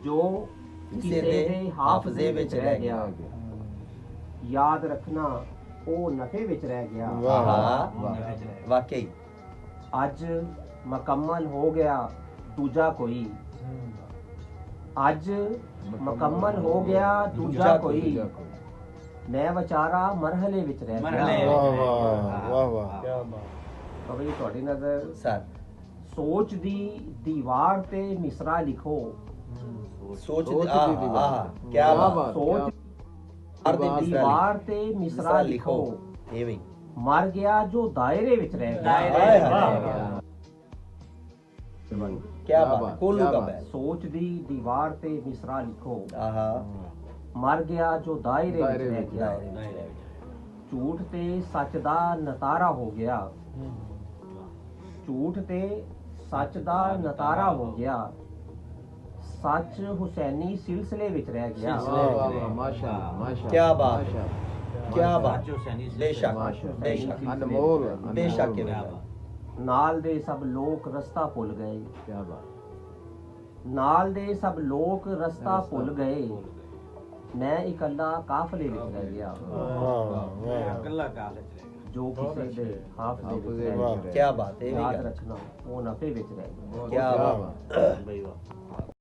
ਜੋ ਕਿਸੇ ਦੇ ਹਾਫਜ਼ੇ ਵਿੱਚ ਰਹਿ ਗਿਆ। ਯਾਦ ਰੱਖਣਾ ਉਹ ਨਫੇ ਵਿੱਚ ਰਹਿ ਗਿਆ। ਵਾਕਈ ਅੱਜ ਮੁਕੰਮਲ ਹੋ ਗਿਆ ਦੂਜਾ ਕੋਈ, ਅੱਜ ਮੁਕੰਮਲ ਹੋ ਗਿਆ ਦੂਜਾ ਕੋਈ, ਮੈਂ ਵਿਚਾਰਾ ਮਰਹਲੇ ਵਿੱਚ ਰਹਿ ਗਿਆ। ਵਾਹ ਵਾਹ ਕੀ ਬਾਤ। ਅਬੇ ਤੁਹਾਡੀ ਨਜ਼ਰ ਸਰ ਸੋਚ ਦੀ ਦੀਵਾਰ ਤੇ ਮਿਸਰਾ ਲਿਖੋ। ਸੋਚ ਦੀ ਕੀ ਬਾਤ। ਸੋਚ ਦੀ ਦੀਵਾਰ ਤੇ ਮਿਸਰਾ ਲਿਖੋ। ਇਹ ਵੀ ਮਰ ਗਿਆ ਜੋ ਦਾਇਰੇ ਵਿੱਚ ਰਹਿ ਗਿਆ। क्या बात, कोलू का बैल। सोच दी दीवार पे मिसरा लिखो। आहा, मर गया जो दायरे ਵਿੱਚ ਰਹਿ ਗਿਆ। ਝੂਠ ਤੇ ਸੱਚ ਦਾ ਨਤਾਰਾ ਹੋ ਗਿਆ। ਝੂਠ ਤੇ ਸੱਚ ਦਾ ਨਤਾਰਾ ਹੋ ਗਿਆ। ਸੱਚ ਹੁਸੈਨੀ ਸਿਲਸਿਲੇ ਵਿੱਚ ਰਹਿ ਗਿਆ। ਮਾਸ਼ਾਅੱਲਾ ਮਾਸ਼ਾਅੱਲਾ क्या बात, क्या बात। बेशक बेशक अनमोल बेशक ਨਾਲ ਦੇ ਸਭ ਲੋਕ ਰਸਤਾ ਭੁੱਲ ਗਏ। ਕੀ ਬਾਤ। ਨਾਲ ਦੇ ਸਭ ਲੋਕ ਰਸਤਾ ਭੁੱਲ ਗਏ। ਮੈਂ ਇਕੱਲਾ ਕਾਫਲੇ ਵਿੱਚ ਰਹਿ ਗਿਆ। ਇਕੱਲਾ ਕਾਫਲੇ ਚ ਰਹਿ ਗਿਆ। ਜੋ ਕਿਸੇ ਦੇ ਹਾਫਜ਼ੇ ਵਿੱਚ ਰਹਿ ਗਿਆ। क्या बात है, ਯਾਦ ਰੱਖਣਾ ਉਹ ਨਫੇ ਵਿੱਚ ਰਹਿ ਗਿਆ। क्या बात।